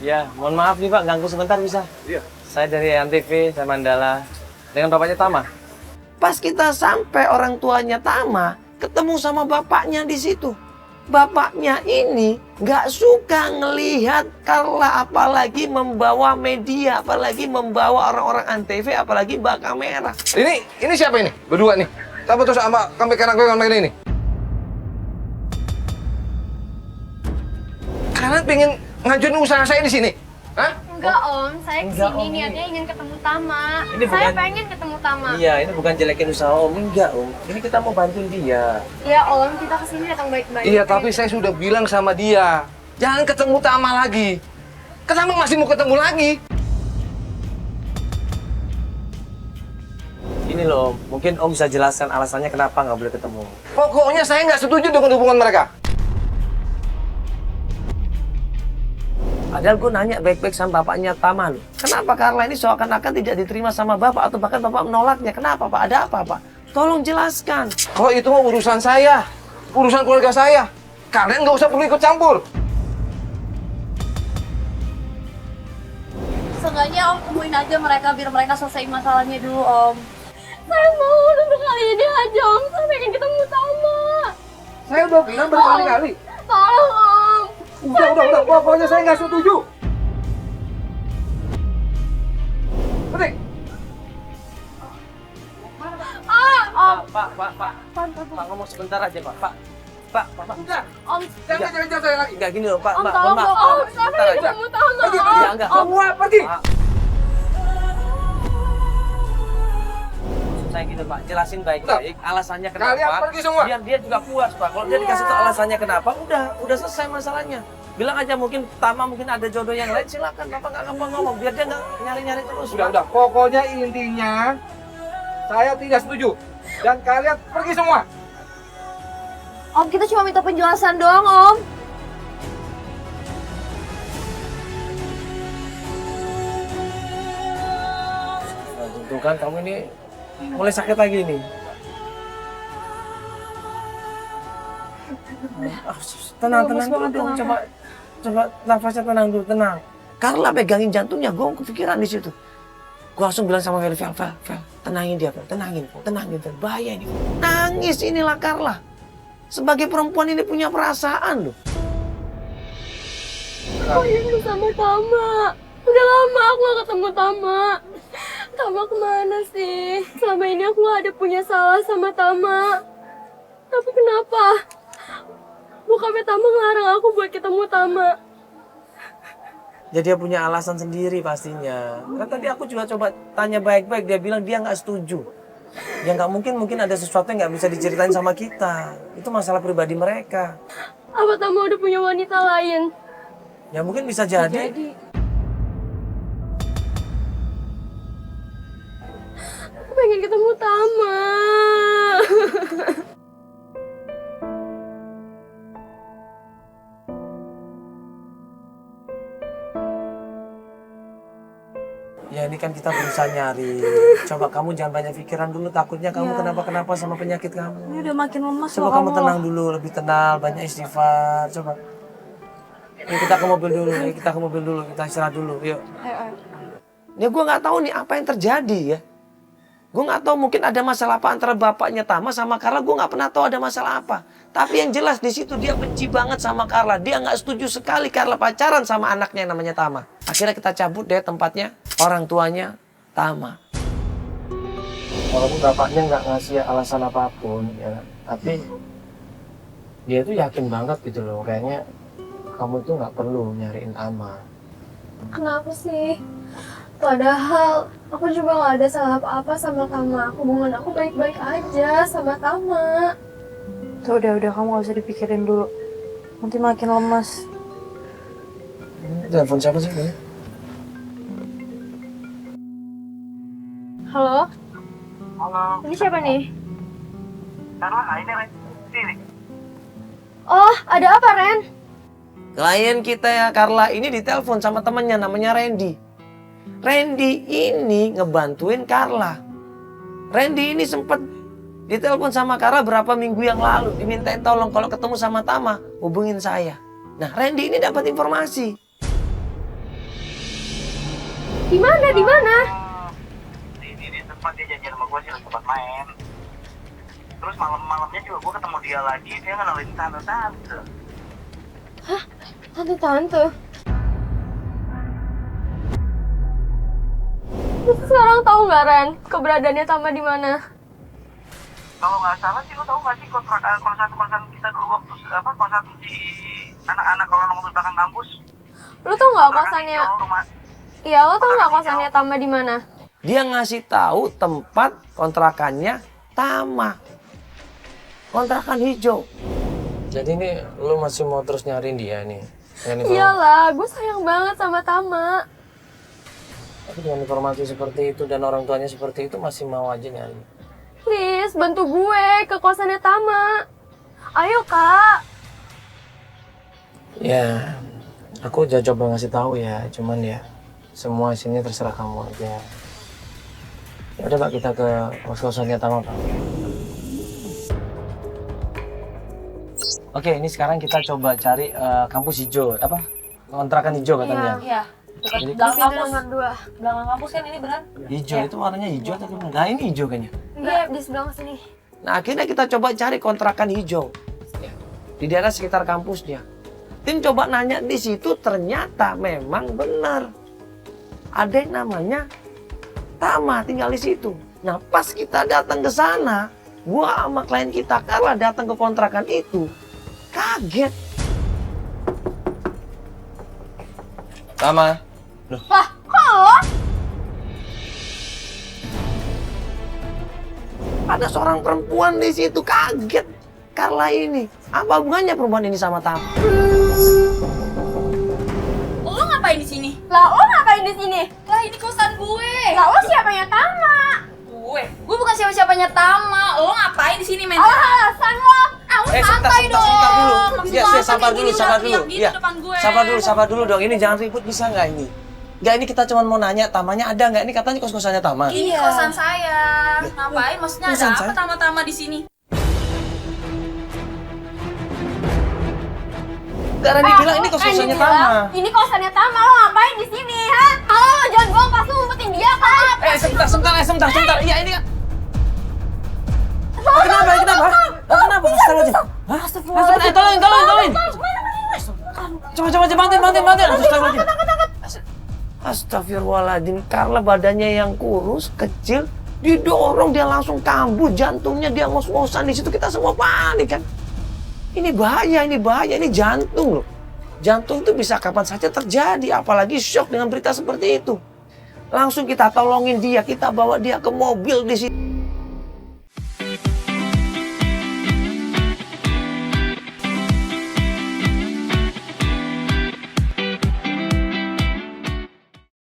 Ya, mohon maaf nih Pak, ganggu sebentar bisa? Iya. Saya dari Antv, saya Mandala. Dengan bapaknya Tama. Pas kita sampai orang tuanya Tama, ketemu sama bapaknya di situ. Bapaknya ini nggak suka ngelihat Carla, apalagi membawa media, apalagi membawa orang-orang Antv, apalagi bawa kamera. Ini siapa ini? Berdua nih. Apa terus sama kamera ini? Kalian pengen ngancurin usaha saya di sini? Hah? Enggak Om, saya kesini niatnya ingin ketemu Tama. Ini Saya bukan- pengen ketemu Tama. Iya, ini bukan jelekin usaha Om, enggak Om. Ini kita mau bantuin dia. Iya Om, kita kesini datang baik-baik. Iya, tapi saya sudah bilang sama dia, jangan ketemu Tama lagi. Kenapa masih mau ketemu lagi? Ini loh, mungkin Om bisa jelaskan alasannya kenapa nggak boleh ketemu. Pokoknya saya nggak setuju dengan hubungan mereka. Padahal gue nanya baik-baik sama bapaknya Tama loh. Kenapa Carla ini seakan-akan tidak diterima sama bapak atau bahkan bapak menolaknya? Kenapa Pak? Ada apa Pak? Tolong jelaskan. Kalau itu mah urusan saya, urusan keluarga saya. Kalian nggak usah perlu ikut campur. Seenggaknya Om temuin aja mereka biar mereka selesaiin masalahnya dulu Om. Saya mau untuk kali ini aja Om, saya pengen ketemu Tama. Saya udah bilang berkali-kali. Tolong Om. Udah, pokoknya saya nggak setuju. Berhenti. Pak, ngomong sebentar aja Pak. Pak. Udah, Om, jangan saya lagi. Enggak gini loh Pak. Om Mbak, tolong Mbak. dong Om, saya Sebentar pengen aja. ketemu Tama Om. Ya, enggak. Semua pergi. Pak. Saya gitu Pak, jelasin baik-baik alasannya kenapa. Kalian pergi semua. Biar dia juga puas Pak. Kalau dia dikasih tahu alasannya kenapa, udah selesai masalahnya. Bilang aja mungkin Tama mungkin ada jodoh yang lain, silakan Bapak nggak gampang ngomong. Biar dia nggak nyari-nyari terus. Pak. Udah. Pokoknya intinya saya tidak setuju. Dan kalian pergi semua. Om kita cuma minta penjelasan doang Om. Nah, tuh kan kamu ini mulai sakit lagi nih. Tenang dulu dong. Coba nafasnya tenang dulu, tenang. Carla pegangin jantungnya, gue kepikiran di situ. Gue langsung bilang sama Vel, tenangin dia, Vel, tenangin, Vel. Bahaya ini. Nangis inilah Carla. Sebagai perempuan ini punya perasaan loh. Aku ingin sama Tama. Udah lama aku gak ketemu Tama. Tama kemana sih? Selama ini aku gak ada punya salah sama Tama. Tapi kenapa? Bukannya Tama ngelarang aku buat ketemu Tama. Jadi dia punya alasan sendiri pastinya. Kan tadi aku juga coba tanya baik-baik, dia bilang dia nggak setuju. Ya nggak mungkin ada sesuatu yang nggak bisa diceritain sama kita. Itu masalah pribadi mereka. Apa Tama udah punya wanita lain? Ya mungkin bisa jadi. Aku pengen ketemu Tama. Ya ini kan kita berusaha nyari. Coba kamu jangan banyak pikiran dulu, takutnya kamu kenapa-kenapa sama penyakit kamu. Ini udah makin lemas Coba loh kamu tenang dulu, lebih tenang, banyak istighfar. Coba. Yuk kita ke mobil dulu, kita istirahat dulu. Yuk. Ya gue nggak tahu nih apa yang terjadi ya. Gue nggak tahu mungkin ada masalah apa antara bapaknya Tama sama Carla. Gue nggak pernah tahu ada masalah apa. Tapi yang jelas di situ dia benci banget sama Carla. Dia nggak setuju sekali Carla pacaran sama anaknya yang namanya Tama. Akhirnya kita cabut deh tempatnya orang tuanya Tama. Walaupun bapaknya nggak ngasih alasan apapun ya, tapi dia tuh yakin banget gitu loh. Kayaknya kamu tuh nggak perlu nyariin Tama. Kenapa sih? Padahal aku juga gak ada salah apa-apa sama Tama. Hubungan aku baik-baik aja sama Tama. Tuh udah kamu gak usah dipikirin dulu. Nanti makin lemas. Ini telepon siapa sih ini? Halo? Halo, Ini siapa nih? Carla, ini Ren. Sini. Oh, ada apa Ren? Klien kita ya Carla ini ditelepon sama temennya namanya Randy. Randy ini ngebantuin Carla. Randy ini sempat ditelepon sama Carla berapa minggu yang lalu. Dimintain tolong kalau ketemu sama Tama, hubungin saya. Nah Randy ini dapat informasi. Di mana? Di mana? Di tempat dia janjian sama gue sih tempat main. Terus malam-malamnya juga gue ketemu dia lagi, dia ngenalin tante-tante. Tante-tante. Terus sekarang tahu nggak Ren keberadaannya Tama di mana? Kalau nggak salah sih, lo tau nggak sih kosan kita dulu waktu kosan di anak-anak kalau nongol belakang kampus. Lu tau nggak Belakang kosannya? hijau, rumah. Iya, lo tau nggak kosannya Tama di mana? Dia ngasih tahu tempat kontrakannya Tama. Kontrakan hijau. Jadi ini lu masih mau terus nyariin dia nih? Iyalah, gue sayang banget sama Tama. Tapi dengan informasi seperti itu dan orang tuanya seperti itu masih mau aja nyari. Please, bantu gue ke kosannya Tama. Ayo, Kak. Ya, aku udah coba ngasih tahu ya, cuman ya semua sini terserah kamu aja. Ya udah Pak, kita ke kos-kosannya Tama, Pak. Oke, ini sekarang kita coba cari kampus hijau, apa? Kontrakan hijau katanya. Iya. Dekat Jadi- belakang Pintu kampus. nomor 2. Belakang kampus kan ini benar? Hijau itu warnanya hijau atau gimana? Nah, ini hijau kayaknya. Iya, di sebelah sini. Nah, akhirnya kita coba cari kontrakan hijau di daerah sekitar kampusnya. Tim coba nanya di situ, ternyata memang benar. Ada yang namanya Tama tinggal di situ. Nah, pas kita datang ke sana, gua sama klien kita Carla datang ke kontrakan itu, kaget. Tama. Lah, halo? Ada seorang perempuan di situ, kaget. Carla ini, apa hubungannya perempuan ini sama Tama? Lo ngapain di sini? Lah, lo ngapain di sini? Lah ini kosan gue. Lah, lo siapanya Tama? Gue bukan siapa-siapanya Tama. Lo ngapain di sini, men? Alasan lo. Lo sebentar, santai sebentar, dong. sebentar dulu. Maksud Iya, lo iya, apa sabar kayak dulu, gini, sabar teriak dulu. gitu Iya. depan gue. Sabar dulu dong. Ini jangan ribut, bisa nggak ini? Nggak, ini kita cuma mau nanya Tamanya ada nggak? Ini katanya kos-kosannya Tama. Ini kosan saya. Ngapain? Maksudnya Kosan ada saya? apa Tama-Tama di sini? Karena dibilang ini kos-kosannya Tama. Ini kosannya Tama, lo ngapain di sini, ha? Halo, jangan bohong, pas lo ngumpetin dia, kan? Sebentar. Iya, ini kan. Kenapa? Kenapa? Astagfirullahaladzim. Hah? Astagfirullahaladzim. Tolong. Coba, bantuin. Astagfirullahaladzim. Carla badannya yang kurus, kecil, didorong dia langsung kambuh, jantungnya dia ngos-ngosan di situ, kita semua panik kan. Ini bahaya, ini jantung loh. Jantung itu bisa kapan saja terjadi, apalagi shock dengan berita seperti itu. Langsung kita tolongin dia, kita bawa dia ke mobil di situ.